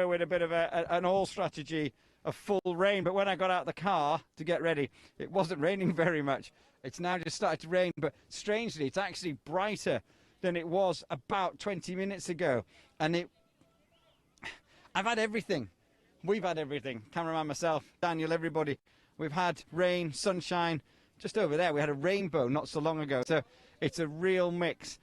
with a bit of an all strategy of full rain. But when I got out of the car to get ready, it wasn't raining very much. It's now just started to rain, but strangely, it's actually brighter than it was about 20 minutes ago. And I've had everything. We've had everything. Cameraman, myself, Daniel, everybody. We've had rain, sunshine. Just over there, we had a rainbow not so long ago. So it's a real mix,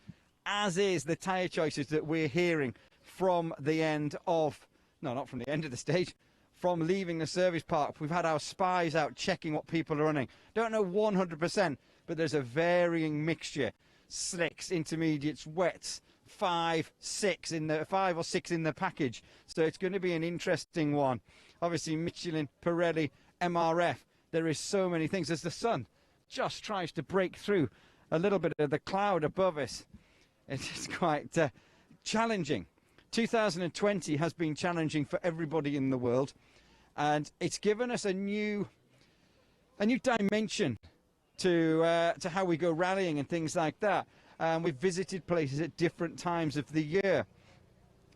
as is the tyre choices that we're hearing from the end of, no, not from the end of the stage, from leaving the service park. We've had our spies out checking what people are running. Don't know 100%, but there's a varying mixture. Slicks, intermediates, wets, 5 or 6 in the package. So it's going to be an interesting one. Obviously, Michelin, Pirelli, MRF. There is so many things. As the sun just tries to break through a little bit of the cloud above us, it's quite challenging. 2020 has been challenging for everybody in the world, and it's given us a new dimension to how we go rallying and things like that. We've visited places at different times of the year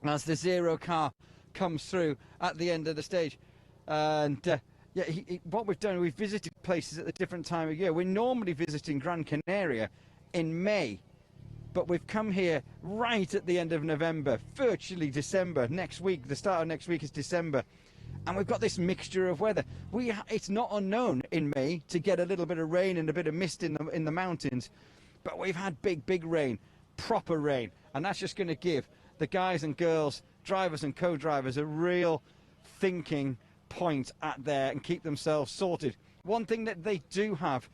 as the zero car comes through at the end of the stage. And yeah, what we've done, we've visited places at a different time of year. We're normally visiting Gran Canaria in May, but we've come here right at the end of November, virtually December. Next week, the start of next week is December. And we've got this mixture of weather. It's not unknown in May to get a little bit of rain and a bit of mist in the mountains. But we've had big rain, proper rain. And that's just going to give the guys and girls, drivers and co-drivers, a real thinking point at there and keep themselves sorted. One thing that they do have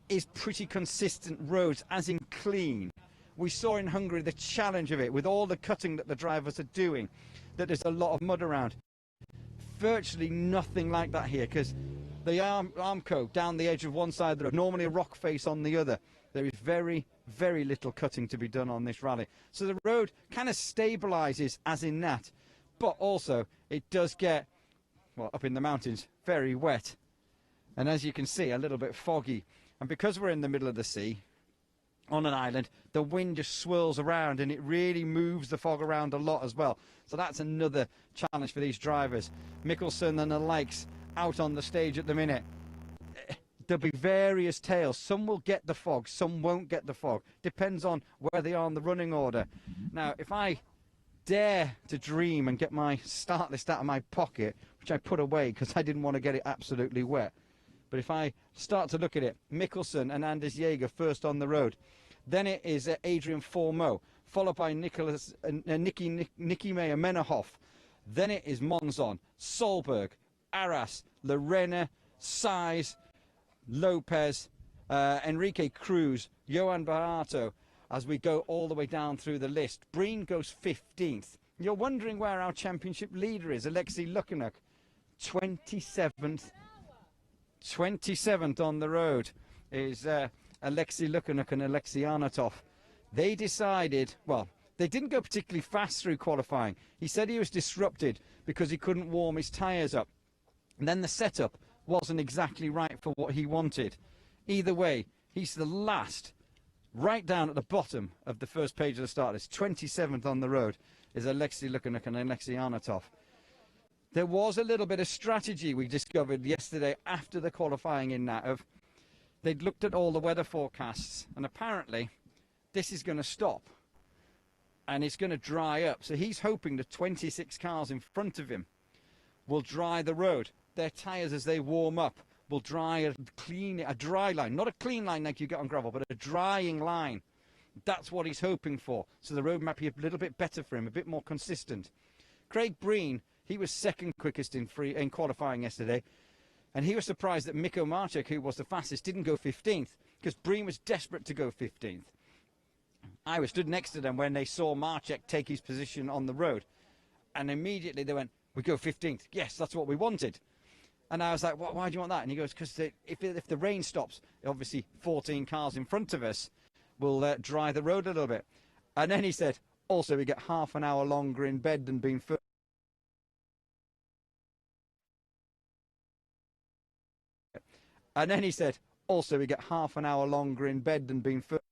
is pretty consistent roads, as in clean. We saw in Hungary the challenge of it with all the cutting that the drivers are doing, that there's a lot of mud around. Virtually nothing like that here, because the Armco down the edge of one side of the road, normally a rock face on the other. There is very little cutting to be done on this rally. So the road kind of stabilizes as in that, but also it does get, well, up in the mountains, very wet. And as you can see, a little bit foggy. And because we're in the middle of the sea, on an island, the wind just swirls around and it really moves the fog around a lot as well. So that's another challenge for these drivers. Mikkelsen and the likes out on the stage at the minute. There'll be various tails. Some will get the fog, some won't get the fog. Depends on where they are in the running order. Now, if I dare to dream and get my start list out of my pocket, which I put away because I didn't want to get it absolutely wet. But if I start to look at it, Mikkelsen and Anders Jaeger first on the road. Then it is Adrian Formeau, followed by Nicky Meyer Mennehoff. Then it is Monzon, Solberg, Arras, Lorena, Sainz, Lopez, Enrique Cruz, Johan Beato, as we go all the way down through the list. Breen goes 15th. You're wondering where our championship leader is, Alexei Lukanuk, 27th. 27th on the road is Alexei Lukanuk and Alexei Arnatov. They decided, well, they didn't go particularly fast through qualifying. He said he was disrupted because he couldn't warm his tyres up. And then the setup wasn't exactly right for what he wanted. Either way, he's the last, right down at the bottom of the first page of the start list. 27th on the road is Alexei Lukanuk and Alexei Arnatov. There was a little bit of strategy we discovered yesterday after the qualifying in that of they'd looked at all the weather forecasts and apparently this is going to stop and it's going to dry up. So he's hoping the 26 cars in front of him will dry the road. Their tyres as they warm up will dry a dry line, not a clean line like you get on gravel, but a drying line. That's what he's hoping for. So the road might be a little bit better for him, a bit more consistent. Craig Breen, he was second quickest in qualifying yesterday, and he was surprised that Miko Marchek, who was the fastest, didn't go 15th because Breen was desperate to go 15th. I was stood next to them when they saw Marchek take his position on the road, and immediately they went, "We go 15th. Yes, that's what we wanted." And I was like, "Why do you want that?" And he goes, "Because if the rain stops, obviously 14 cars in front of us will dry the road a little bit." And then he said, "Also, we get half an hour longer in bed than being first." And then he said, "Also, we get half an hour longer in bed than being first."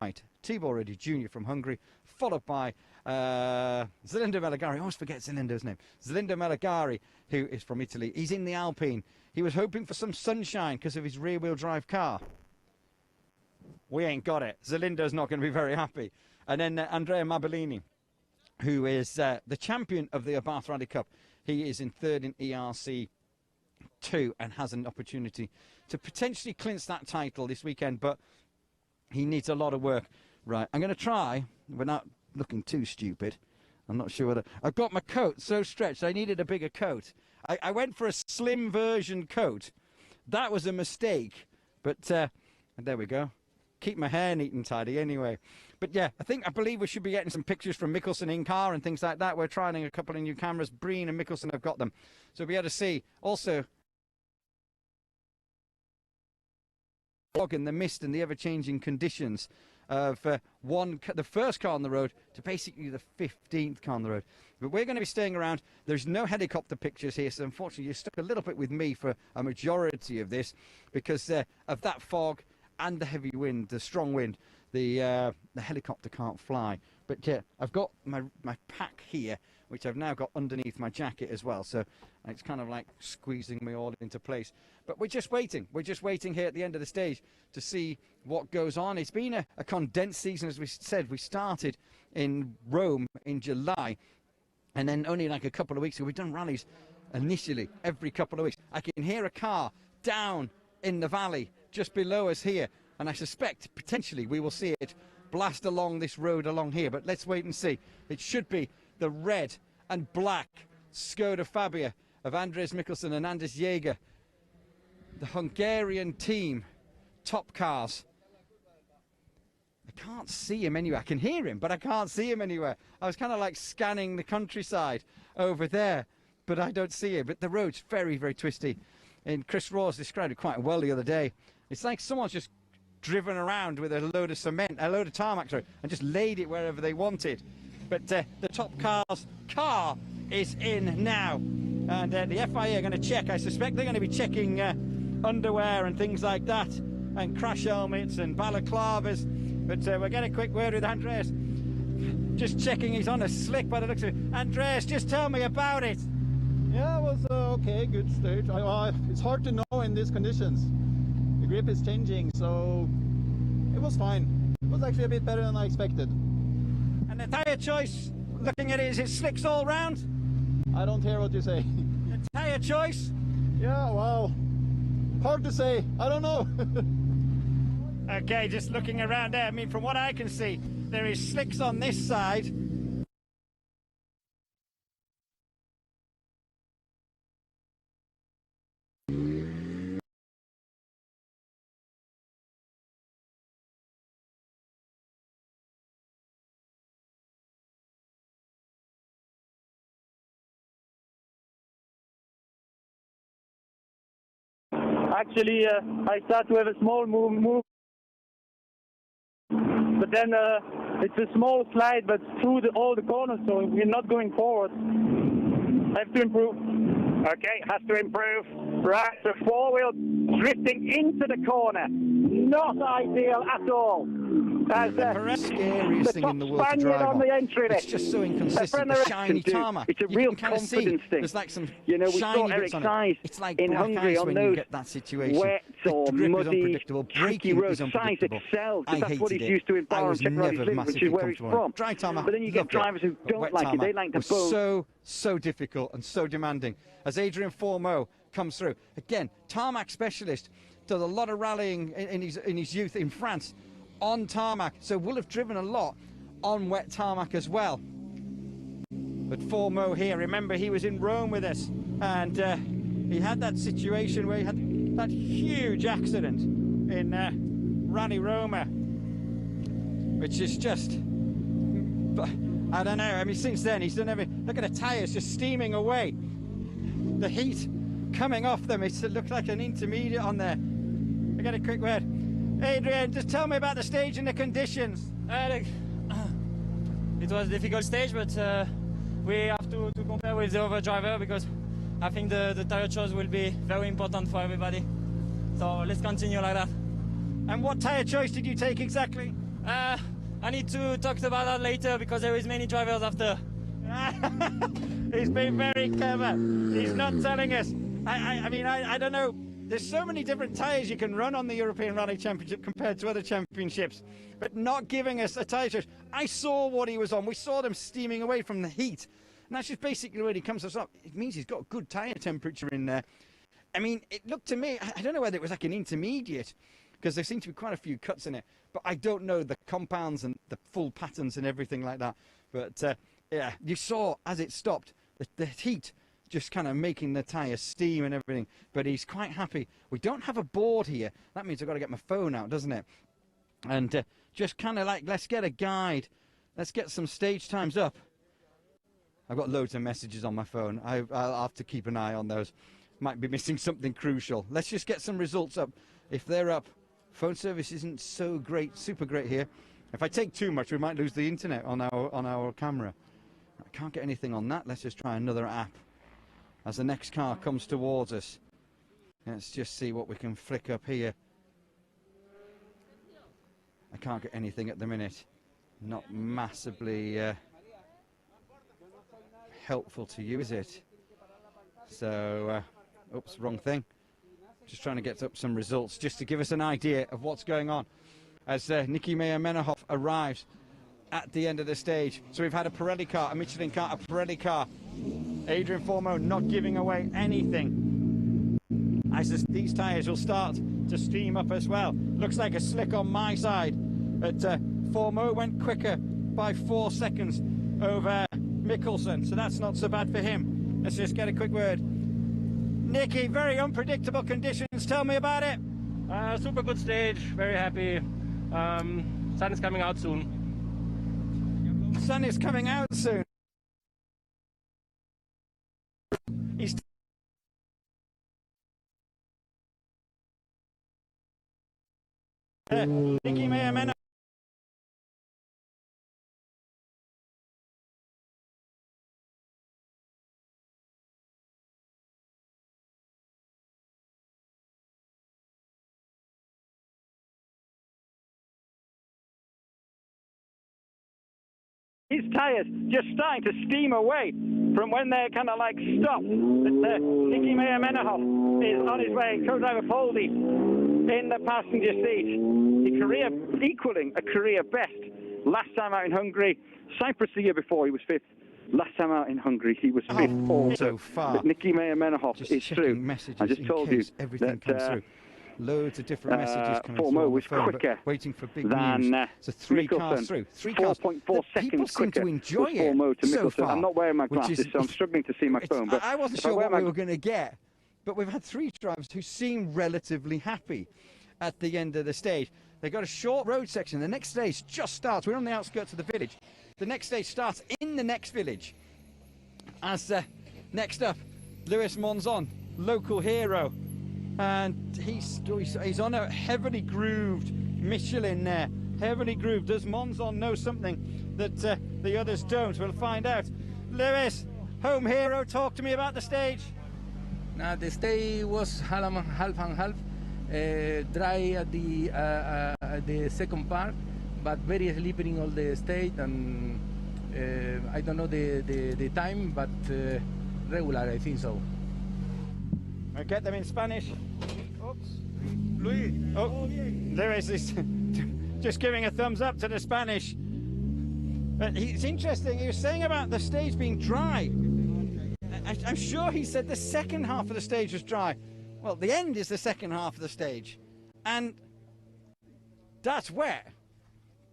right, Tibor Redi Jr. from Hungary, followed by Zelindo Melegari. I always forget Zelindo's name. Zelindo Melegari, who is from Italy. He's in the Alpine. He was hoping for some sunshine because of his rear-wheel drive car. We ain't got it. Zelindo's not going to be very happy. And then Andrea Mabellini, who is the champion of the Abarth Rally Cup. He is in third in ERC 2 and has an opportunity to potentially clinch that title this weekend, but he needs a lot of work. Right, I'm going to try, without looking too stupid. I'm not sure whether... I've got my coat so stretched, I needed a bigger coat. I went for a slim version coat. That was a mistake, but there we go. Keep my hair neat and tidy anyway. But yeah, I believe we should be getting some pictures from Mikkelsen in car and things like that. We're trying a couple of new cameras. Breen and Mikkelsen have got them. So we'll be able to see also in the mist and the ever-changing conditions of the first car on the road to basically the 15th car on the road. But we're going to be staying around. There's no helicopter pictures here, so unfortunately you're stuck a little bit with me for a majority of this because of that fog and the heavy wind, the strong wind. The helicopter can't fly. But yeah, I've got my pack here, which I've now got underneath my jacket as well. So it's kind of like squeezing me all into place. But we're just waiting. We're just waiting here at the end of the stage to see what goes on. It's been a condensed season, as we said. We started in Rome in July, and then only like a couple of weeks ago, we've done rallies initially every couple of weeks. I can hear a car down in the valley just below us here, and I suspect potentially we will see it blast along this road along here, but let's wait and see. It should be the red and black Skoda Fabia of Andres Mikkelsen and Anders Jäger, the Hungarian team, top cars. I can't see him anywhere. I can hear him, but I can't see him anywhere. I was kind of like scanning the countryside over there, but I don't see him. But the road's very, very twisty. And Chris Rawls described it quite well the other day. It's like someone's just driven around with a load of cement, a load of tarmac, sorry, and just laid it wherever they wanted. But the top car's car is in now. And the FIA are going to check. I suspect they're going to be checking underwear and things like that, and crash helmets and balaclavas. But we'll get a quick word with Andreas. Just checking he's on a slick by the looks of it. Andreas, just tell me about it. Yeah, it was okay, good stage. It's hard to know in these conditions. The grip is changing, so it was fine. It was actually a bit better than I expected. And the tyre choice, looking at it, is it slicks all round? I don't hear what you say. The tyre choice? Yeah, well, hard to say. I don't know. Okay, just looking around there. I mean, from what I can see, there is slicks on this side. Actually, I start to have a small move, but then it's a small slide, but through all the corners, so we're not going forward. I have to improve. Okay, has to improve. Right, so four-wheel drifting into the corner. Not ideal at all. As the scariest thing in the world to drive on. It's just so inconsistent. The shiny tarmac. It's a real confidence thing. There's like some we shiny saw Eric bits on Size it. It's like in black Hungary ice on when those you get that situation. wet or the grip muddy, is unpredictable. Braking is Size unpredictable. excels, I that's what hated he's it. used to in I Bar was and Czech Rally never League, which is massively where he's comfortable. from. Dry tarmac, But then you get loved it. drivers who But don't wet like it. tarmac They like the was bone. so difficult and so demanding. As Adrian Formeau comes through, again, tarmac specialist, does a lot of rallying in his youth in France on tarmac, so will have driven a lot on wet tarmac as well. But Formeau here, remember he was in Rome with us, and he had that situation where he had that huge accident in Rally Roma, which is just, I don't know, I mean, since then he's done everything. Look at the tyres just steaming away, the heat coming off them. It looks like an intermediate on there. I got a quick word. Adrian, just tell me about the stage and the conditions. It was a difficult stage, but we have to compare with the other driver because I think the tire choice will be very important for everybody. So let's continue like that. And what tire choice did you take exactly? I need to talk about that later because there is many drivers after. He's been very clever. He's not telling us. I mean, I don't know. There's so many different tyres you can run on the European Rally Championship compared to other championships, but not giving us a tyre choice. I saw what he was on. We saw them steaming away from the heat. And that's just basically when he comes to stop. It means he's got good tyre temperature in there. I mean, it looked to me, I don't know whether it was like an intermediate, because there seemed to be quite a few cuts in it, but I don't know the compounds and the full patterns and everything like that. But yeah, you saw as it stopped, the heat just kind of making the tyre steam and everything. But he's quite happy. We don't have a board here. That means I've got to get my phone out, doesn't it? And just kind of like, let's get a guide. Let's get some stage times up. I've got loads of messages on my phone. I'll have to keep an eye on those. Might be missing something crucial. Let's just get some results up. If they're up, phone service isn't so great, super great here. If I take too much, we might lose the internet on our camera. I can't get anything on that. Let's just try another app. As the next car comes towards us, let's just see what we can flick up here. I can't get anything at the minute. Not massively helpful to you, is it? So, oops, wrong thing. Just trying to get up some results just to give us an idea of what's going on as Nicky Meyer-Mennehoff arrives at the end of the stage. So we've had a Pirelli car, a Michelin car, a Pirelli car. Adrian Formeau not giving away anything. As these tyres will start to steam up as well. Looks like a slick on my side. But Formeau went quicker by 4 seconds over Mikkelsen. So that's not so bad for him. Let's just get a quick word. Nicky, very unpredictable conditions. Tell me about it. Super good stage, very happy. Sun is coming out soon. Sun is coming out soon. He's Nicky Meyer-Mennehoff. His tyres just starting to steam away from when they're kind of like stopped. But Nicky Meyer-Mennehoff is on his way. Co-driver Poldi in the passenger seat. Equaling a career best. Last time out in Hungary. Cyprus the year before, he was fifth. Last time out in Hungary, he was fifth also. So far. But Nicky Meyer-Mennehoff is through. Messages I just told you everything that comes through. Loads of different messages coming through Formeau on the was phone, quicker waiting for big than news. So 3 Mikkelsen. cars through. 3 cars. 4.4 seconds People seem quicker to enjoy was Formeau it to so Mikkelsen. far. I'm not wearing my glasses, so I'm struggling to see my phone. But I wasn't sure what we were going to get, but we've had 3 drivers who seem relatively happy at the end of the stage. They've got a short road section. The next stage just starts. We're on the outskirts of the village. The next stage starts in the next village. As next up, Lewis Monzon, local hero. And he's on a heavily grooved Michelin there. Heavily grooved. Does Monzon know something that the others don't? We'll find out. Lewis, home hero, talk to me about the stage. Now, the stage was half and half. Dry at the second part, but very slippery in all the stage. And I don't know the time, but regular, I think so. I'll get them in Spanish. Oops. Luis. Oh, Lewis is just giving a thumbs up to the Spanish. But it's interesting, he was saying about the stage being dry. I'm sure he said the second half of the stage was dry. Well, the end is the second half of the stage. And that's wet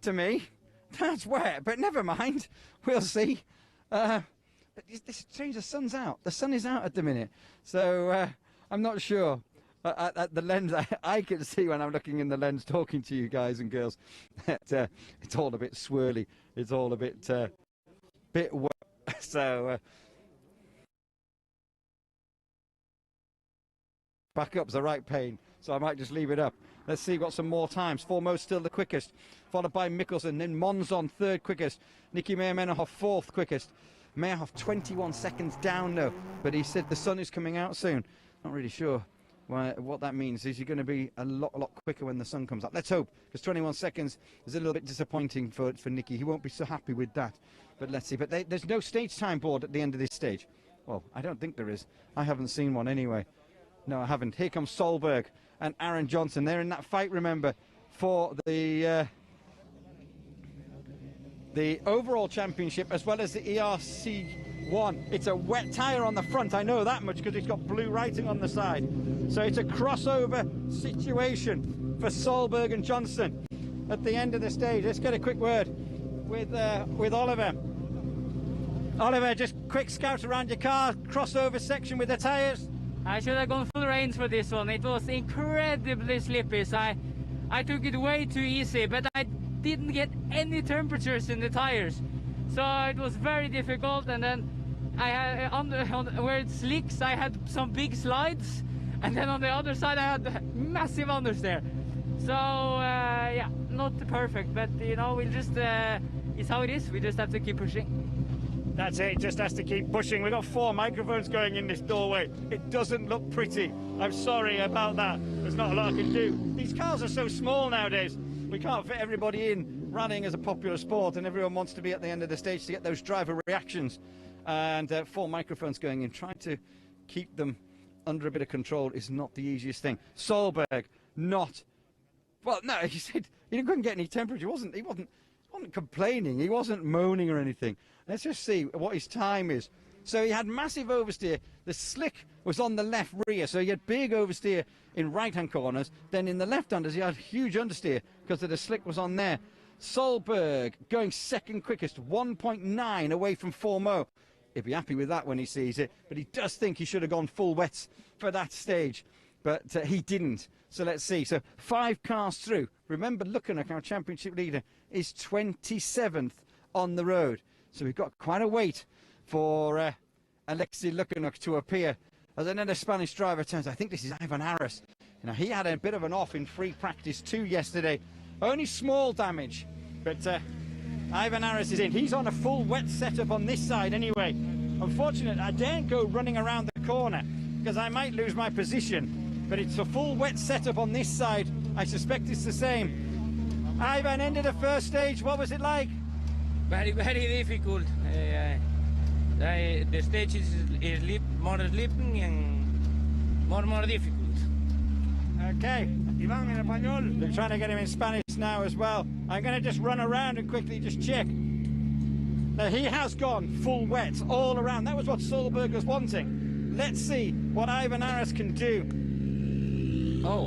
to me. That's wet, but never mind. We'll see. But this change, the sun's out. The sun is out at the minute. So I'm not sure. At the lens, I can see when I'm looking in the lens talking to you guys and girls that it's all a bit swirly. It's all a bit wet. So back up's the right pain. So I might just leave it up. Let's see what some more times. Formeau still the quickest, followed by Mikkelsen. Then Monzon third quickest. Nicky Meyer-Mennehoff fourth quickest. Meyerhoff 21 seconds down though, but he said the sun is coming out soon. Not really sure what that means is you're going to be a lot quicker when the sun comes up. Let's hope, because 21 seconds is a little bit disappointing for Nicky. He won't be so happy with that. But let's see. But there's no stage time board at the end of this stage. Well, I don't think there is. I haven't seen one anyway. No, I haven't. Here comes Solberg and Aaron Johnson. They're in that fight, remember, for the overall championship as well as the ERC1. It's a wet tyre on the front, I know that much, because it's got blue writing on the side. So it's a crossover situation for Solberg and Johnson at the end of the stage. Let's get a quick word with Oliver. Oliver, just quick scout around your car, crossover section with the tyres. I should have gone full range for this one. It was incredibly slippy, so I took it way too easy, but I didn't get any temperatures in the tires, so it was very difficult. And then I had on where it slicks, I had some big slides, and then on the other side I had massive understeer. So yeah, not perfect, but you know, we'll just it's how it is. We just have to keep pushing. That's it, just has to keep pushing. We've got 4 microphones going in this doorway. It doesn't look pretty. I'm sorry about that. There's not a lot I can do. These cars are so small nowadays. We can't fit everybody in. Running is a popular sport and everyone wants to be at the end of the stage to get those driver reactions. And 4 microphones going in. Trying to keep them under a bit of control is not the easiest thing. Solberg, not... Well, no, he said he couldn't get any temperature. He wasn't complaining. He wasn't moaning or anything. Let's just see what his time is. So he had massive oversteer. The slick was on the left rear, so he had big oversteer in right-hand corners. Then in the left-handers, he had huge understeer because the slick was on there. Solberg going second quickest, 1.9 away from 4mo. He'll be happy with that when he sees it, but he does think he should have gone full wets for that stage, but he didn't. So let's see. So 5 cars through. Remember, Lukanuk, our championship leader, is 27th on the road. So we've got quite a wait for Alexei Lukanuk to appear as another Spanish driver turns. I think this is Ivan Aras. You know, he had a bit of an off in free practice too yesterday. Only small damage, but Ivan Aras is in. He's on a full wet setup on this side anyway. Unfortunately, I daren't go running around the corner because I might lose my position, but it's a full wet setup on this side. I suspect it's the same. Ivan, ended the first stage. What was it like? Very difficult. The stage is more slipping and more difficult. Okay, Ivan in español. They're trying to get him in Spanish now as well. I'm going to just run around and quickly just check. Now he has gone full wet all around. That was what Solberg was wanting. Let's see what Ivan Aras can do. Oh,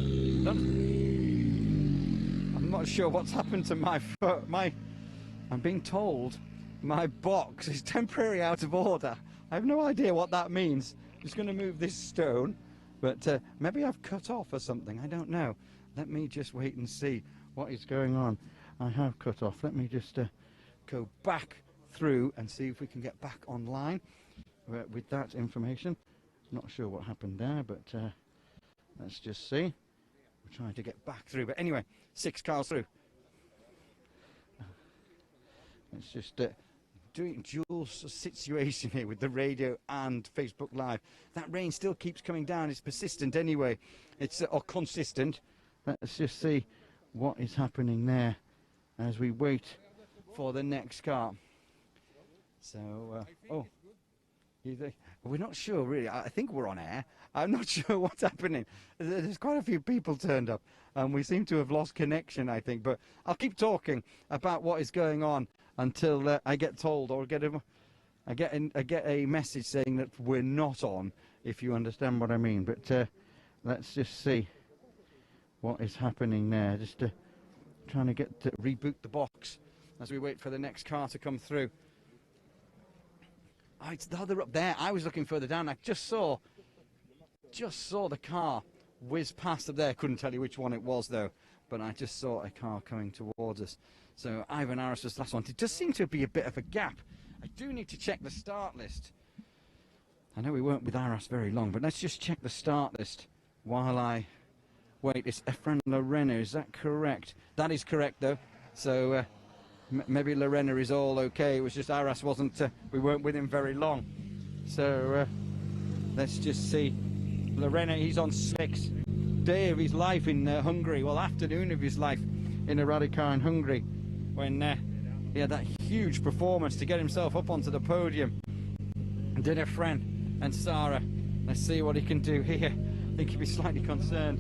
I'm not sure what's happened to my foot. I'm being told my box is temporarily out of order. I have no idea what that means. I'm just going to move this stone, but maybe I've cut off or something. I don't know. Let me just wait and see what is going on. I have cut off. Let me just go back through and see if we can get back online with that information. Not sure what happened there, but let's just see. We're trying to get back through. But anyway, 6 cars through. It's just doing dual situation here with the radio and Facebook Live. That rain still keeps coming down. It's persistent anyway. It's or consistent. Let's just see what is happening there as we wait for the next car. So, we're not sure really. I think we're on air. I'm not sure what's happening. There's quite a few people turned up and we seem to have lost connection, I think. But I'll keep talking about what is going on until I get told or I get a message saying that we're not on, if you understand what I mean. But let's just see what is happening there. Just trying to get to reboot the box as we wait for the next car to come through. Oh, it's the other up there. I was looking further down. I just saw the car whiz past up there. Couldn't tell you which one it was though, but I just saw a car coming towards us. So Ivan Aras was the last one. It does seem to be a bit of a gap. I do need to check the start list. I know we weren't with Aras very long, but let's just check the start list while I wait. It's Efren Lorena, is that correct? That is correct though. So maybe Lorena is all okay. It was just Aras wasn't, we weren't with him very long. So let's just see Lorena, he's on slicks. Day of his life in Hungary, well, afternoon of his life in a rally car in Hungary, when he had that huge performance to get himself up onto the podium. And did Efren and Sarah. Let's see what he can do here. I think he'd be slightly concerned.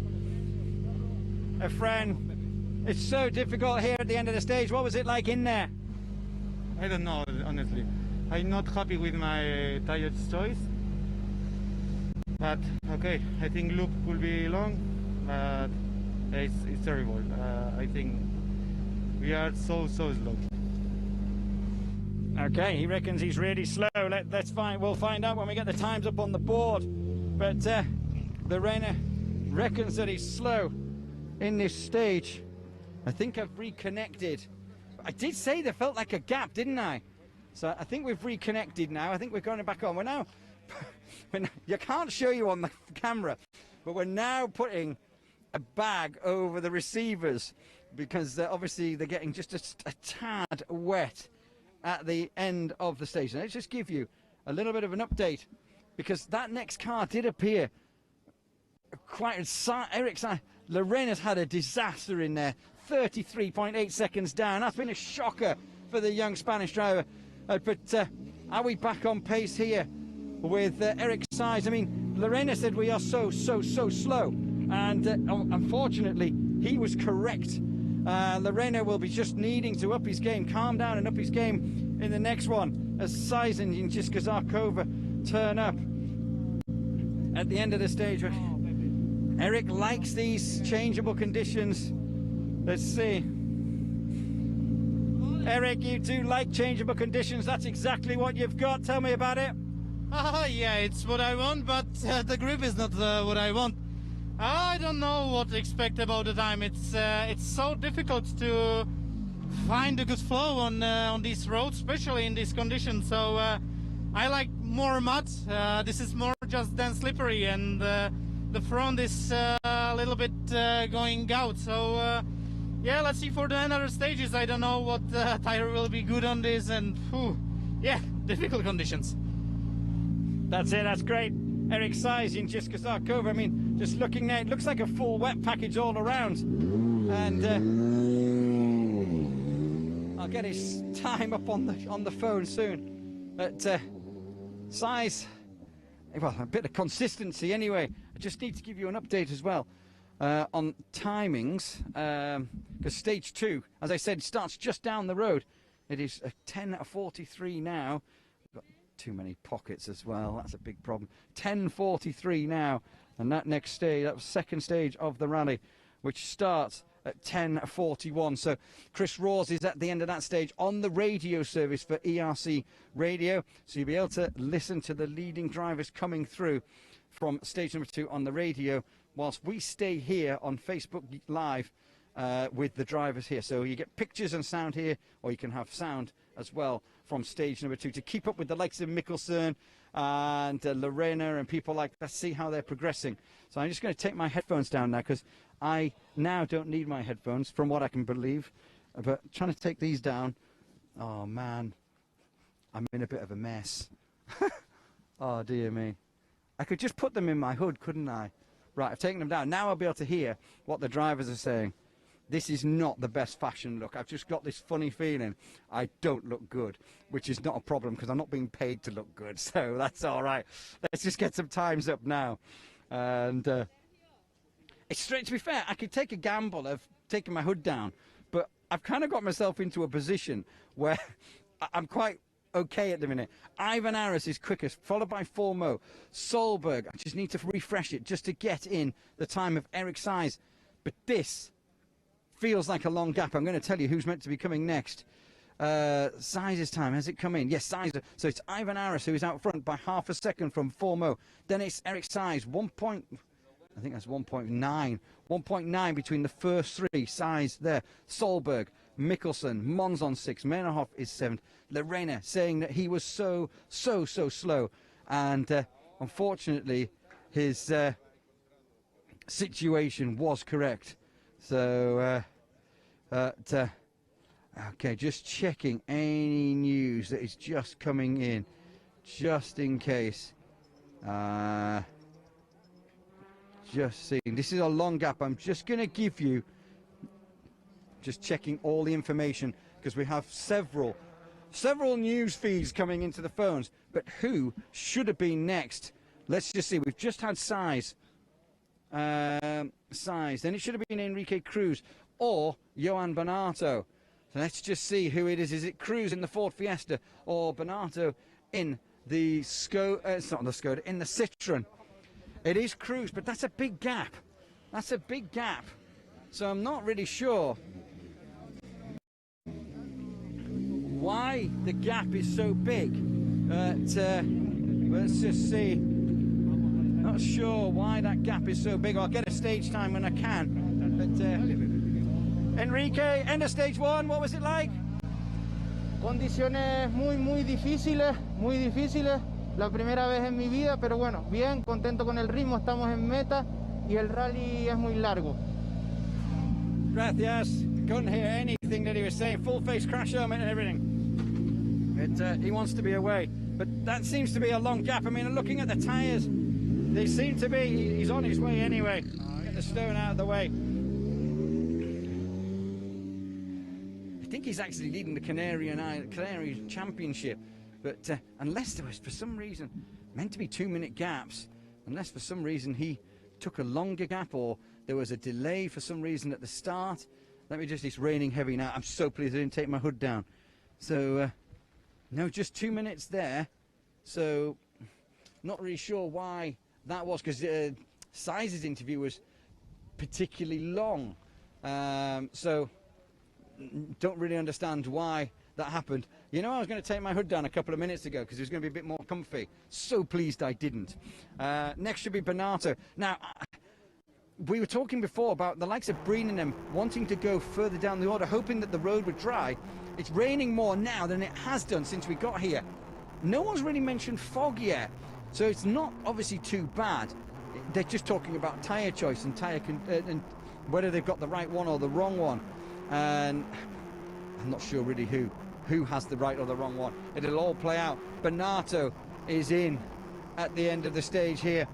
Efren, it's so difficult here at the end of the stage. What was it like in there? I don't know, honestly. I'm not happy with my tire choice. But okay, I think loop will be long, but it's terrible. I think we are so slow. Okay, he reckons he's really slow. Let's find. We'll find out when we get the times up on the board. But Lorena reckons that he's slow in this stage. I think I've reconnected. I did say there felt like a gap, didn't I? So I think we've reconnected now. I think we're going back on. We're now. You can't show you on the camera, but we're now putting a bag over the receivers because obviously they're getting just a tad wet at the end of the station. Let's just give you a little bit of an update because that next car did appear quite Eric Sainz. Lorena's had a disaster in there, 33.8 seconds down. That's been a shocker for the young Spanish driver. But are we back on pace here with Eric Sainz? I mean, Lorena said we are so slow, and unfortunately he was correct. Lorena will be just needing to up his game, calm down and up his game in the next one as Sainz and Jiska Zarkova turn up at the end of the stage. Eric likes these changeable conditions. Let's see. Eric, you do like changeable conditions. That's exactly what you've got. Tell me about it. Yeah, it's what I want, but the grip is not what I want. I don't know what to expect about the time. It's so difficult to find a good flow on these roads, especially in these conditions. So I like more mud. This is more just than slippery, and the front is a little bit going out. So yeah, let's see for the other stages. I don't know what tire will be good on this, and yeah, difficult conditions. That's it, that's great. Eric Sainz in Jiska Zarkova. I mean, just looking there, it looks like a full wet package all around. And I'll get his time up on the phone soon. But Sainz, well, a bit of consistency anyway. I just need to give you an update as well on timings. Because stage 2, as I said, starts just down the road. It is 10:43 now. Too many pockets as well, that's a big problem. 10:43 now, and that next stage, that was second stage of the rally, which starts at 10:41. So Chris Rawls is at the end of that stage on the radio service for ERC radio, so you'll be able to listen to the leading drivers coming through from stage number 2 on the radio, whilst we stay here on Facebook Live with the drivers here. So you get pictures and sound here, or you can have sound as well from stage number 2 to keep up with the likes of Mikkelsen and Lorena and people like that, see how they're progressing. So I'm just going to take my headphones down now because I now don't need my headphones from what I can believe. But trying to take these down, oh man, I'm in a bit of a mess. Oh dear me. I could just put them in my hood, couldn't I? Right, I've taken them down. Now I'll be able to hear what the drivers are saying. This is not the best fashion look. I've just got this funny feeling I don't look good, which is not a problem because I'm not being paid to look good, so that's all right. Let's just get some times up now. And it's straight, to be fair, I could take a gamble of taking my hood down, but I've kind of got myself into a position where I'm quite okay at the minute. Ivan Aras is quickest, followed by Formo. Solberg, I just need to refresh it just to get in the time of Eric Sainz. But this feels like a long gap. I'm going to tell you who's meant to be coming next. Sainz's time, has it come in? Yes, Sainz. So it's Ivan Aras who is out front by half a second from Formo. Then it's Eric Sainz, I think that's 1.9. 1.9 between the first 3. Sainz there. Solberg, Mikkelsen, Monzon 6, Menarhoff is 7th. Lorena saying that he was so slow. And unfortunately, his situation was correct. So, okay, just checking any news that is just coming in, just in case. just seeing. This is a long gap. I'm just going to give you, just checking all the information, because we have several news feeds coming into the phones. But who should have been next? Let's just see. We've just had Size. Then it should have been Enrique Cruz or Johan Bernardo. So let's just see who it is. Is it Cruz in the Ford Fiesta or Bernardo in the it's not the Skoda, in the Citroen? It is Cruz, but that's a big gap. That's a big gap. So I'm not really sure why the gap is so big. But let's just see. Not sure why that gap is so big. I'll get a stage time when I can. But Enrique, end of stage one, what was it like? Condiciones muy difíciles, la primera vez en mi vida, pero bueno, bien, contento con el ritmo, estamos en meta y el rally es muy largo. Gracias. Couldn't hear anything that he was saying. Full face crash helmet and everything. But he wants to be away. But that seems to be a long gap. I mean, looking at the tyres, they seem to be, he's on his way anyway. Get the stone out of the way. I think he's actually leading the Canary Championship. But unless there was, for some reason, meant to be 2-minute gaps, unless for some reason he took a longer gap or there was a delay for some reason at the start. Let me just, it's raining heavy now. I'm so pleased I didn't take my hood down. So, no, just 2 minutes there. So, not really sure why that was, because Size's interview was particularly long. So, don't really understand why that happened. You know, I was going to take my hood down a couple of minutes ago because it was going to be a bit more comfy. So pleased I didn't. Next should be Bernardo. Now, we were talking before about the likes of Breen and them wanting to go further down the order, hoping that the road would dry. It's raining more now than it has done since we got here. No one's really mentioned fog yet, so it's not obviously too bad. They're just talking about tyre choice and and whether they've got the right one or the wrong one. And I'm not sure really who has the right or the wrong one. It'll all play out. Bernardo is in at the end of the stage here.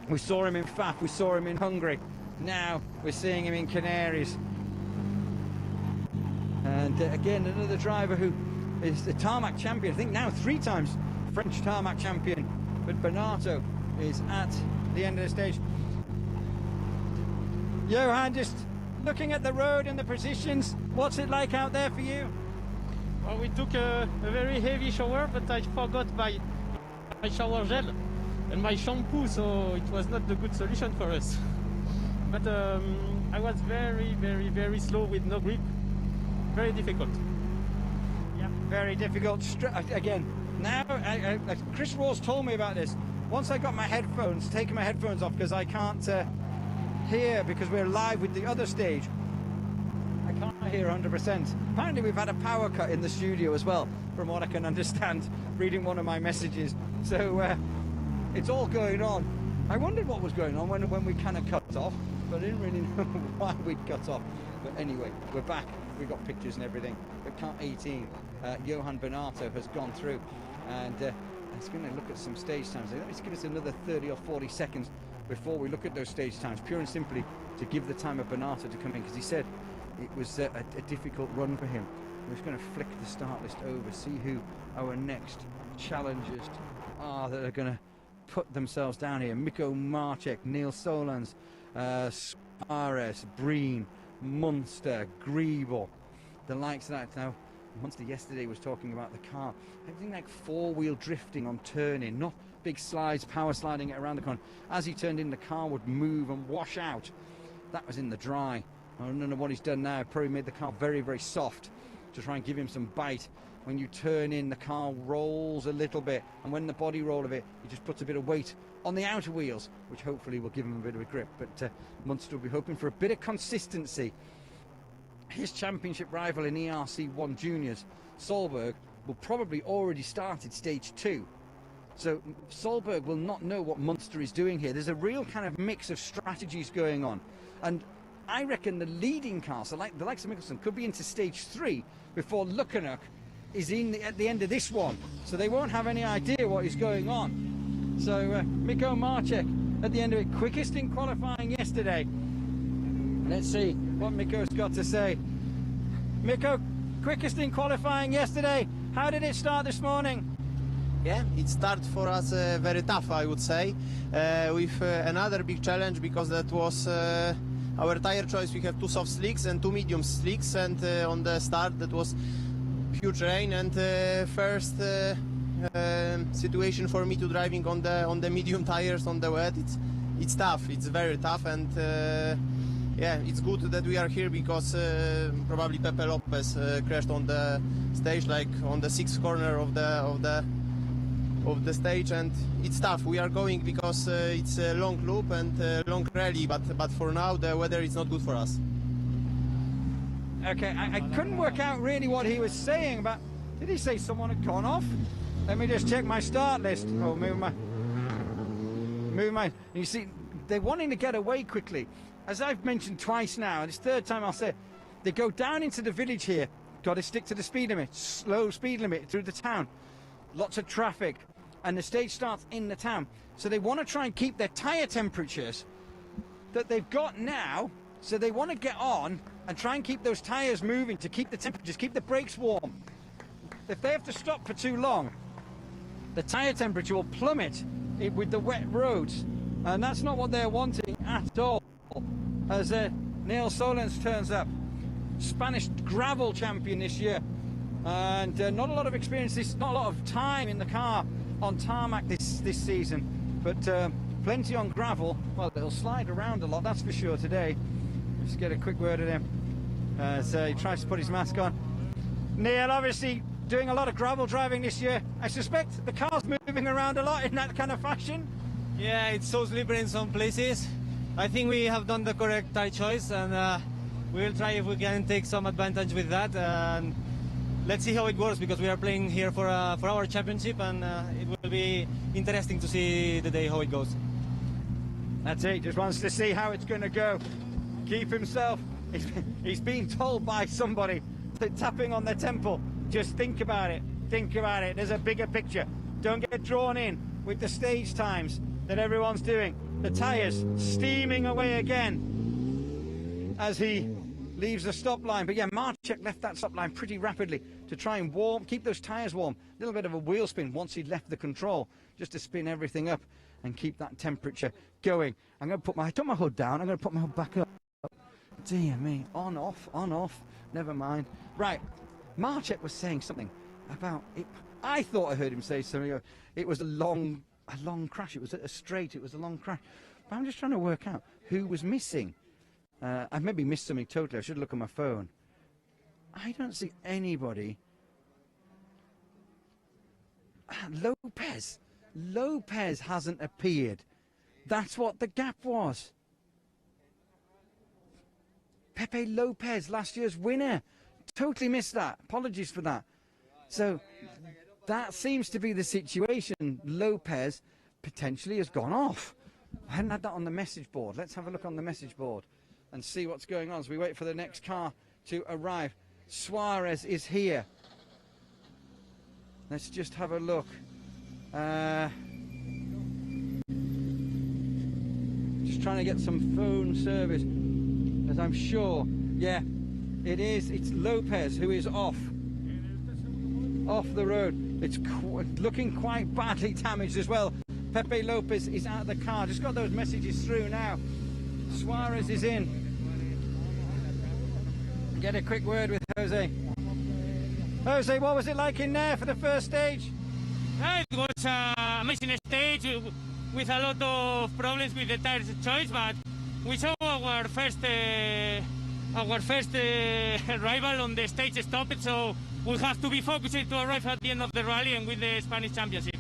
We saw him in FAF, we saw him in Hungary. Now we're seeing him in Canaries. And again, another driver who is the tarmac champion. I think now 3 times French tarmac champion. But Bernardo is at the end of the stage. Johan, just looking at the road and the positions, what's it like out there for you? Well, we took a very heavy shower, but I forgot my shower gel and my shampoo, so it was not the good solution for us. But I was very slow with no grip. Very difficult. Yeah, very difficult. Again, now, Chris Rawls told me about this. Once I got my headphones, taking my headphones off because I can't hear, because we're live with the other stage. I can't hear 100%. Apparently we've had a power cut in the studio as well, from what I can understand, reading one of my messages. So it's all going on. I wondered what was going on when we kind of cut off, but I didn't really know why we'd cut off. But anyway, we're back. We've got pictures and everything. But car 18, Johan Bernardo has gone through, and it's going to look at some stage times. Let's give us another 30 or 40 seconds before we look at those stage times, pure and simply to give the time of Bernardo to come in, because he said it was a difficult run for him. We're just going to flick the start list over, see who our next challengers are that are going to put themselves down here. Mikko Marchek, Neil Solans, Suarez, Breen, Munster, Griebel, the likes of that. Now, Munster yesterday was talking about the car, everything like 4-wheel drifting on turning, not big slides, power sliding it around the corner. As he turned in, the car would move and wash out. That was in the dry. I don't know what he's done now. Probably made the car very soft to try and give him some bite. When you turn in, the car rolls a little bit, and when the body roll of it, he just puts a bit of weight on the outer wheels, which hopefully will give him a bit of a grip. But Munster will be hoping for a bit of consistency. His championship rival in ERC1 Juniors, Solberg, will probably already started stage 2. So Solberg will not know what Munster is doing here. There's a real kind of mix of strategies going on. And I reckon the leading car, so like the likes of Mickelson, could be into stage 3 before Lukhanuk is at the end of this one. So they won't have any idea what is going on. So Mikko Marchek at the end of it. Quickest in qualifying yesterday. Let's see what Mikko's got to say. Mikko, quickest in qualifying yesterday. How did it start this morning? Yeah, it started for us very tough, I would say, with another big challenge, because that was our tire choice. We have 2 soft slicks and 2 medium slicks, and on the start that was huge rain, and first situation for me to driving on the medium tires on the wet. It's tough. It's very tough, and yeah, it's good that we are here, because probably Pepe Lopez crashed on the stage, like on the 6th corner of the stage, and it's tough. We are going because it's a long loop and long rally, but for now the weather is not good for us. Okay, I couldn't work out really what he was saying, but did he say someone had gone off? Let me just check my start list. Oh, move my. You see, they're wanting to get away quickly. As I've mentioned twice now, and it's third time I'll say it, they go down into the village here. Got to stick to the speed limit, slow speed limit through the town. Lots of traffic, and the stage starts in the town. So they want to try and keep their tyre temperatures that they've got now. So they want to get on and try and keep those tyres moving to keep the temperatures, keep the brakes warm. If they have to stop for too long, the tyre temperature will plummet with the wet roads. And that's not what they're wanting at all. As Neil Solens turns up, Spanish gravel champion this year. And not a lot of experience, not a lot of time in the car on tarmac this season. But plenty on gravel. Well, it'll slide around a lot, that's for sure today. Just get a quick word at him as he tries to put his mask on. Neil, obviously doing a lot of gravel driving this year. I suspect the car's moving around a lot in that kind of fashion. Yeah, it's so slippery in some places. I think we have done the correct tire choice, and we will try if we can take some advantage with that. And let's see how it works, because we are playing here for our championship, and it will be interesting to see the day how it goes. That's it, just wants to see how it's going to go. Keep himself. He's been told by somebody tapping on their temple. Just think about it. Think about it. There's a bigger picture. Don't get drawn in with the stage times that everyone's doing. The tyres steaming away again as he leaves the stop line. But yeah, Marchek left that stop line pretty rapidly to try and keep those tyres warm. A little bit of a wheel spin once he'd left the control, just to spin everything up and keep that temperature going. I'm going to put I took my hood down. I'm going to put my hood back up. Dear me, on, off, never mind. Right, Marchek was saying something about it. I thought I heard him say something. It was a long crash. It was a straight. It was a long crash. But I'm just trying to work out who was missing. I've maybe missed something totally. I should look at my phone. I don't see anybody. Lopez hasn't appeared. That's what the gap was. Pepe Lopez, last year's winner. Totally missed that. Apologies for that. So that seems to be the situation. Lopez potentially has gone off. I hadn't had that on the message board. Let's have a look on the message board and see what's going on as we wait for the next car to arrive. Suarez is here. Let's just have a look. Just trying to get some phone service, as I'm sure, yeah, it is. It's Lopez who is off the road. It's looking quite badly damaged as well. Pepe Lopez is out of the car. Just got those messages through now. Suarez is in. Get a quick word with Jose. Jose, what was it like in there for the first stage? It was an amazing stage with a lot of problems with the tire choice, but we saw our first rival on the stage stopped, so we have to be focused to arrive at the end of the rally and win the Spanish Championship.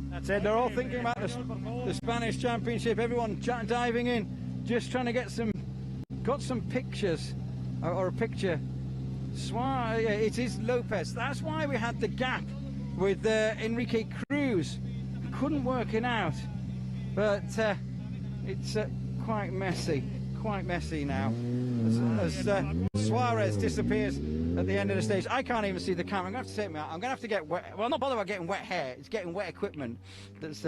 That's it. They're all thinking about the Spanish Championship. Everyone diving in, just trying to get got some pictures or a picture. Yeah, it is Lopez. That's why we had the gap with Enrique Cruz. Couldn't work it out, but it's quite messy now as Suarez disappears at the end of the stage. I can't even see the camera. I'm going to have to take me out. I'm going to have to get wet. Well, not bother about getting wet hair. It's getting wet equipment that's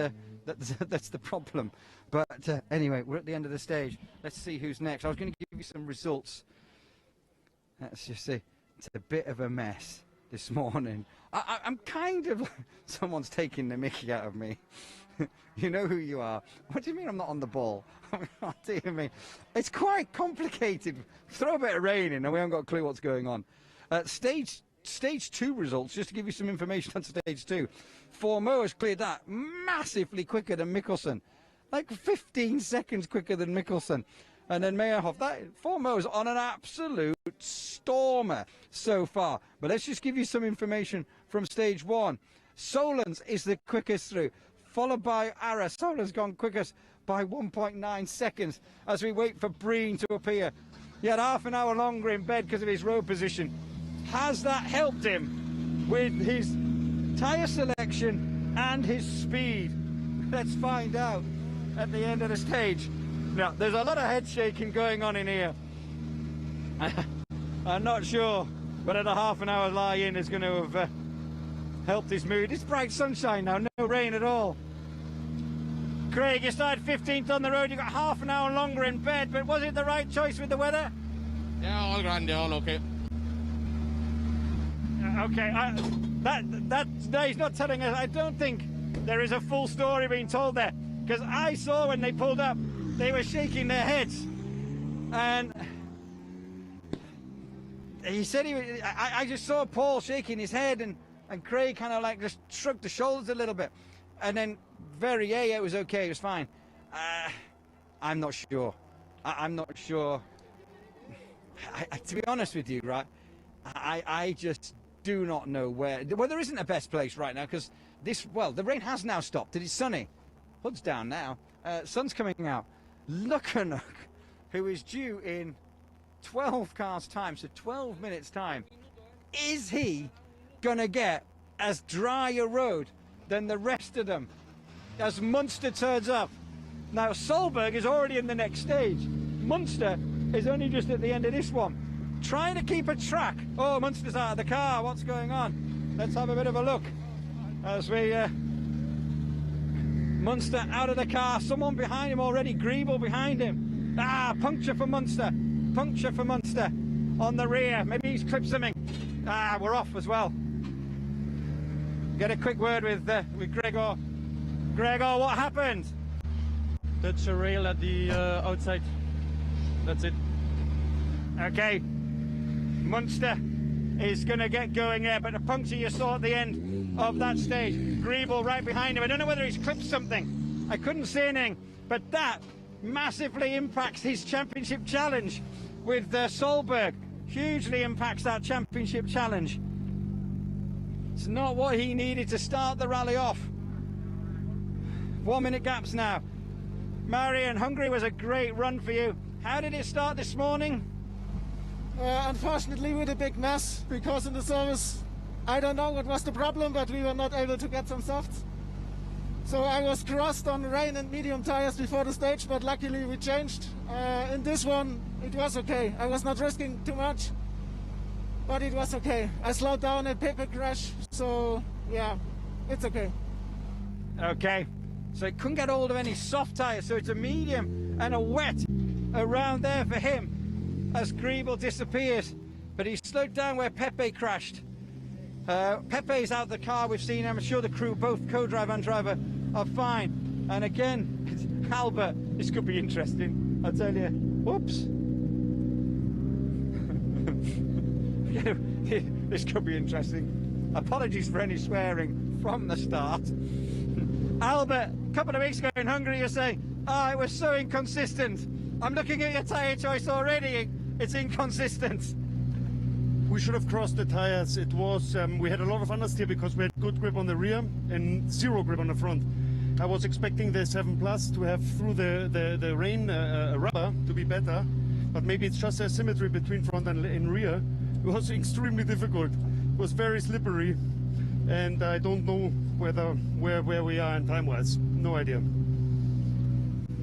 That's the problem. But anyway, we're at the end of the stage. Let's see who's next. I was going to give you some results. Let's just see. It's a bit of a mess this morning. I'm kind of... Someone's taking the mickey out of me. You know who you are. What do you mean I'm not on the ball? Oh, dear me. It's quite complicated. Throw a bit of rain in and we haven't got a clue what's going on. Stage 2 results, just to give you some information on stage 2. Formeau has cleared that massively quicker than Mikkelsen. Like 15 seconds quicker than Mikkelsen. And then Meyerhoff, Formeau's on an absolute stormer so far. But let's just give you some information from stage 1. Solens is the quickest through, followed by Ara. Solens gone quickest by 1.9 seconds as we wait for Breen to appear. He had half an hour longer in bed because of his road position. Has that helped him with his tyre selection and his speed? Let's find out at the end of the stage. Now, there's a lot of head shaking going on in here. I'm not sure whether the half an hour lie-in is going to have helped his mood. It's bright sunshine now, no rain at all. Craig, you started 15th on the road, you got half an hour longer in bed, but was it the right choice with the weather? Yeah, all grand, all okay. Okay, he's not telling us. I don't think there is a full story being told there, because I saw when they pulled up, they were shaking their heads, and he said I just saw Paul shaking his head, and Craig kind of like just shrugged the shoulders a little bit, and then yeah, it was okay, it was fine. I'm not sure. I'm not sure. To be honest with you, right, I just do not know where. Well, there isn't a best place right now because the rain has now stopped. It is sunny. Hood's down now. Sun's coming out. Luckenuk, who is due in 12 cars time, so 12 minutes time, is he gonna get as dry a road than the rest of them as Munster turns up? Now Solberg is already in the next stage. Munster is only just at the end of this one, trying to keep a track. Oh, Munster's out of the car. What's going on? Let's have a bit of a look as we Munster out of the car. Someone behind him already. Griebel behind him. Puncture for Munster. Puncture for Munster on the rear. Maybe he's clipped something. We're off as well. Get a quick word with Gregor. Gregor, what happened? Touch a rail at the outside. That's it. Okay. Munster is going to get going there, but the puncture you saw at the end of that stage. Griebel right behind him. I don't know whether he's clipped something. I couldn't see anything, but that massively impacts his championship challenge with Solberg. Hugely impacts that championship challenge. It's not what he needed to start the rally off. 1 minute gaps now. Marian, Hungary was a great run for you. How did it start this morning? Unfortunately with a big mess, because in the service, I don't know what was the problem, but we were not able to get some softs. So I was crossed on rain and medium tires before the stage, but luckily we changed. In this one, it was okay. I was not risking too much, but it was okay. I slowed down a paper crash, so yeah, it's okay. Okay, so he couldn't get hold of any soft tires, so it's a medium and a wet around there for him as Griebel disappears, but he's slowed down where Pepe crashed. Pepe's out of the car, we've seen him. I'm sure the crew, both co-driver and driver, are fine. And again, it's Albert. This could be interesting, I'll tell you. Whoops. This could be interesting. Apologies for any swearing from the start. Albert, a couple of weeks ago in Hungary, you're saying, it was so inconsistent. I'm looking at your tyre choice already. It's inconsistent. We should have crossed the tires. It was, we had a lot of understeer because we had good grip on the rear and zero grip on the front. I was expecting the 7 Plus to have through the rain rubber to be better, but maybe it's just asymmetry between front and rear. It was extremely difficult. It was very slippery, and I don't know where we are in time-wise. No idea.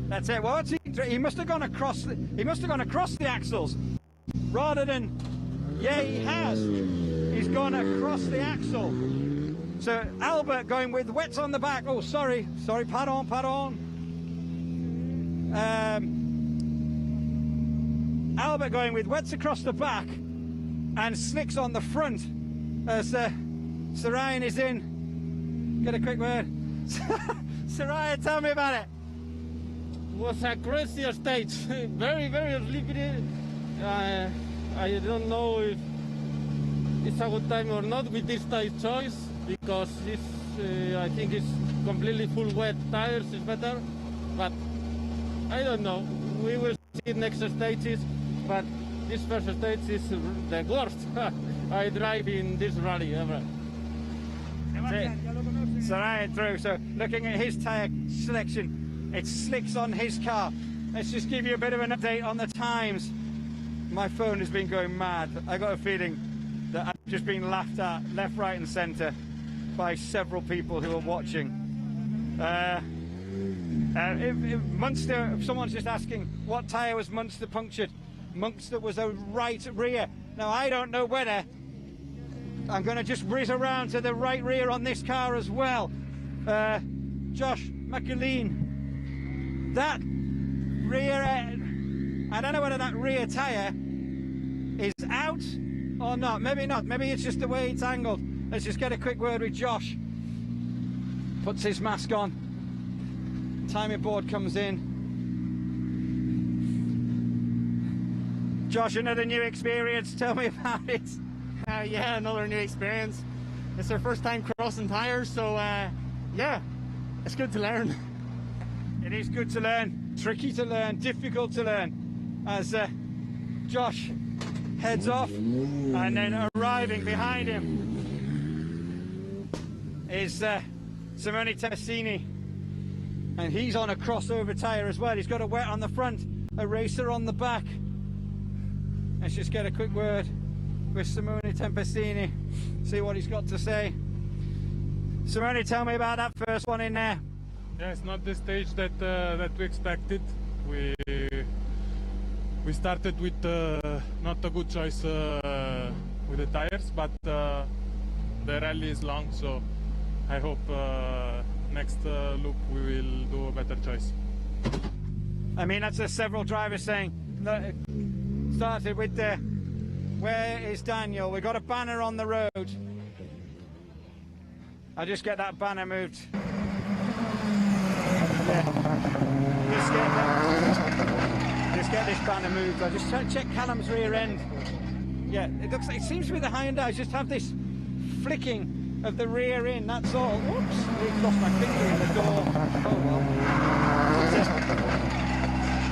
That's it. Well, he must have gone across. He must have gone across the axles, rather than. Yeah, he has. He's gone across the axle. So Albert going with wets on the back. Oh, sorry, pardon. Albert going with wets across the back and slicks on the front as Sir Ryan is in. Get a quick word. Sir Ryan, tell me about it. It was a crazy stage. Very, very slippery. I don't know if it's a good time or not with this tire choice, because I think it's completely full wet tires is better, but I don't know. We will see next stages, but this first stage is the worst I drive in this rally ever. So Ryan through. So looking at his tyre selection, it slicks on his car. Let's just give you a bit of an update on the times. My phone has been going mad. I got a feeling that I've just been laughed at left, right and centre by several people who are watching. If someone's just asking what tyre was Munster punctured. Munster was a right rear. Now I don't know whether I'm going to just whiz around to the right rear on this car as well. Josh McAleen, that rear I don't know whether that rear tyre is out or not. Maybe not. Maybe it's just the way it's angled. Let's just get a quick word with Josh. Puts his mask on. Timing board comes in. Josh, another new experience. Tell me about it. Yeah, another new experience. It's our first time crossing tires, so yeah, it's good to learn. It is good to learn, tricky to learn, difficult to learn. As Josh heads off, and then arriving behind him is Simone Tessini, and he's on a crossover tyre as well. He's got a wet on the front, a racer on the back. Let's just get a quick word with Simone Tempestini, see what he's got to say. Simone, tell me about that first one in there. Yeah, it's not the stage that that we expected. We started with not a good choice with the tires, but the rally is long, so I hope next loop we will do a better choice. I mean, that's several drivers saying that started with the where is Daniel? We got a banner on the road. I'll just get that banner moved. Yeah. Just get this banner moved. I'll just check Callum's rear end. Yeah, it seems to be the Hyundai just have this flicking of the rear in, that's all. Oops, I lost my finger in the door. Oh well.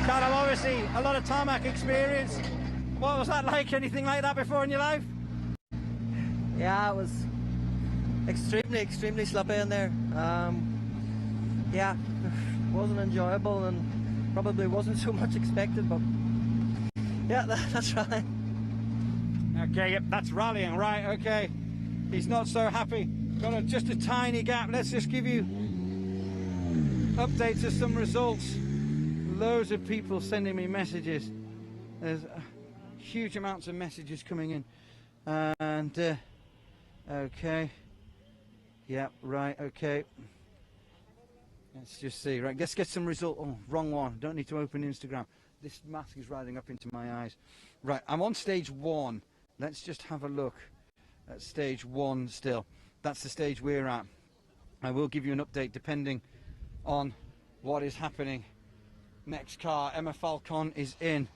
Callum, obviously a lot of tarmac experience. What was that like? Anything like that before in your life? Yeah, it was extremely sloppy in there. Yeah, wasn't enjoyable and probably wasn't so much expected, but yeah, that's rallying. Okay, yep, that's rallying, right, okay. He's not so happy. Got just a tiny gap. Let's just give you updates of some results. Loads of people sending me messages. There's huge amounts of messages coming in. And, okay. Yeah, right, okay. Let's just see. Right, let's get some result. Oh, wrong one. Don't need to open Instagram. This mask is riding up into my eyes. Right, I'm on stage 1. Let's just have a look at stage 1 still. That's the stage we're at. I will give you an update depending on what is happening. Next car, Emma Falcon is in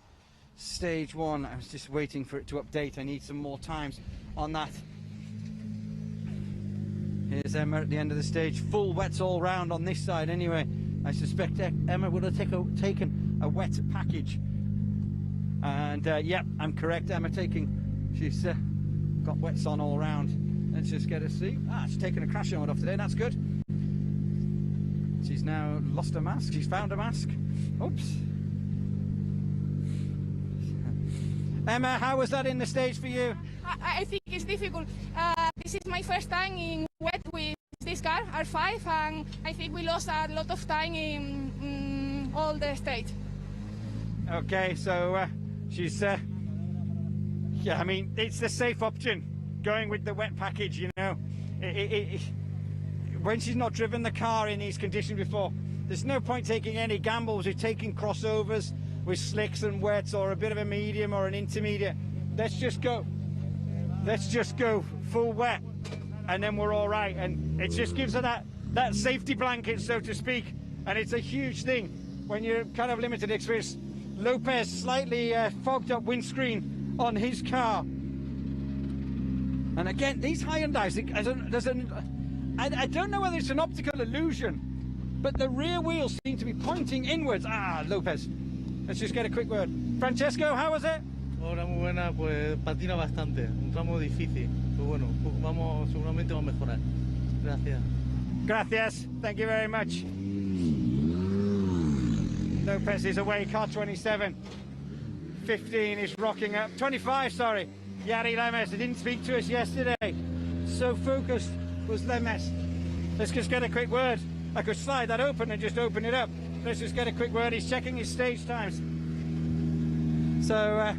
stage 1. I was just waiting for it to update. I need some more times on that. Here's Emma at the end of the stage. Full wets all round on this side anyway. I suspect Emma would have taken a wet package. And yeah, I'm correct. Emma she's got wets on all round. Let's just get a see. She's taken a crash mode off today. That's good. She's now lost her mask. She's found a mask. Oops. Emma, how was that in the stage for you? I think it's difficult. This is my first time in wet with this car, R5, and I think we lost a lot of time in all the stage. Okay, so she's, yeah, I mean, it's the safe option, going with the wet package, you know. when she's not driven the car in these conditions before, there's no point taking any gambles with taking crossovers with slicks and wets or a bit of a medium or an intermediate. Let's just go full wet, and then we're all right. And it just gives her that safety blanket, so to speak, and it's a huge thing when you're kind of limited experience. Lopez slightly fogged up windscreen on his car, and again these Hyundais, I don't know whether it's an optical illusion, but the rear wheels seem to be pointing inwards. Lopez, let's just get a quick word. Francesco, how was it? Hola, muy buena, pues patina bastante, un tramo difícil, pero bueno, seguramente vamos a mejorar. Gracias. Gracias, thank you very much. Lopez is away, car 27. 15 is rocking up. 25, sorry. Jari Lemes, he didn't speak to us yesterday. So focused was Lemes. Let's just get a quick word. I could slide that open and just open it up. Let's just get a quick word. He's checking his stage times. So,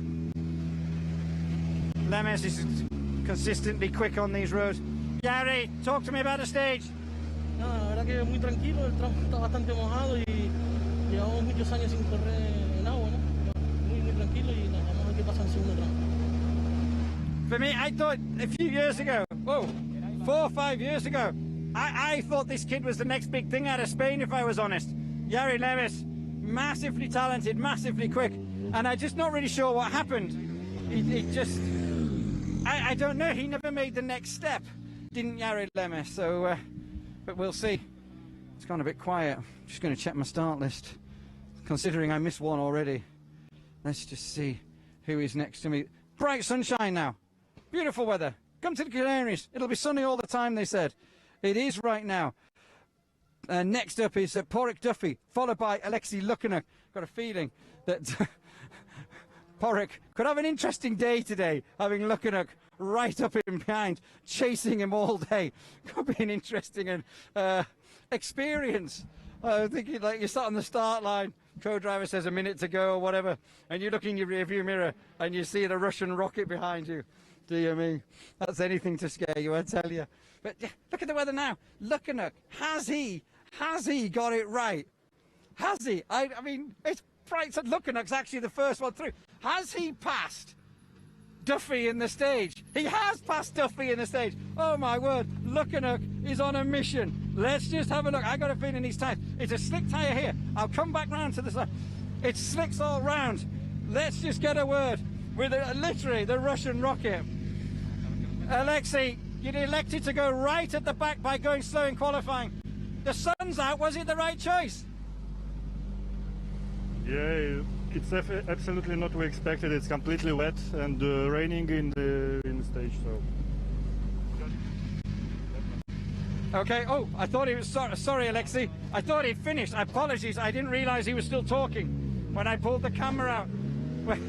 Lemes is consistently quick on these roads. Jari, talk to me about the stage. No, la verdad que muy tranquilo, el tramo está bastante mojado y llevamos muchos años sin correr en agua, ¿no? Muy tranquilo y nada, vamos a ver qué pasa en el segundo tramo. For me, I thought a few years ago, 4 or 5 years ago, I thought this kid was the next big thing out of Spain, if I was honest. Jari Lemes, massively talented, massively quick, and I'm just not really sure what happened. He just, I don't know, he never made the next step, didn't Jari Lemes, so, but we'll see. It's gone a bit quiet. I'm just going to check my start list, considering I missed one already. Let's just see who is next to me. Bright sunshine now. Beautiful weather. Come to the Canaries. It'll be sunny all the time, they said. It is right now. Next up is Porrick Duffy, followed by Alexei Lukyanuk. Got a feeling that Porrick could have an interesting day today, having Lukyanuk right up in behind, chasing him all day. Could be an interesting experience. Thinking like you sat on the start line, co-driver says a minute to go or whatever, and you look in your rearview mirror and you see the Russian rocket behind you. Dear me, that's anything to scare you, I tell you. But yeah, look at the weather now. Lukyanuk, has he got it right? Has he? I mean, it's bright. So Lukyanuk's actually the first one through. Has he passed Duffy in the stage? He has passed Duffy in the stage. Oh my word, Lukyanuk is on a mission. Let's just have a look. I got a feeling these tyres. It's a slick tyre here. I'll come back round to the side. It's slicks all round. Let's just get a word with literally the Russian rocket. Alexei, you'd elected to go right at the back by going slow in qualifying. The sun's out. Was it the right choice? Yeah, it's absolutely not what we expected. It's completely wet and raining in the stage. So. Okay. Oh, I thought he was sorry, Alexei. I thought he'd finished. Apologies. I didn't realise he was still talking when I pulled the camera out. But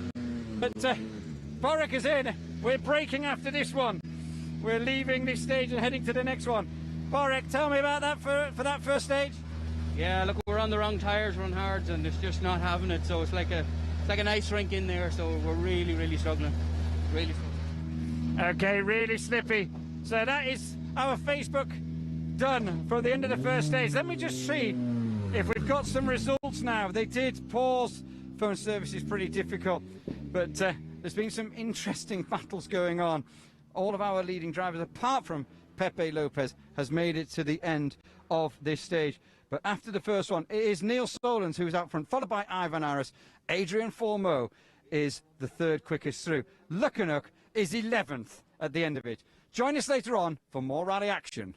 Porrick is in. We're braking after this one. We're leaving this stage and heading to the next one. Porrick, tell me about that for that first stage. Yeah, look, we're on the wrong tyres, run hard, and it's just not having it. So it's like an ice rink in there. So we're really struggling. Really struggling. Okay, really slippy. So that is our Facebook done for the end of the first stage. Let me just see if we've got some results now. They did pause. Phone service is pretty difficult, but there's been some interesting battles going on. All of our leading drivers, apart from Pepe Lopez, has made it to the end of this stage. But after the first one, it is Neil Solons who's out front, followed by Ivan Aris. Adrian Formeau is the third quickest through. Lukyanuk is 11th at the end of it. Join us later on for more rally action.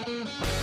Bye.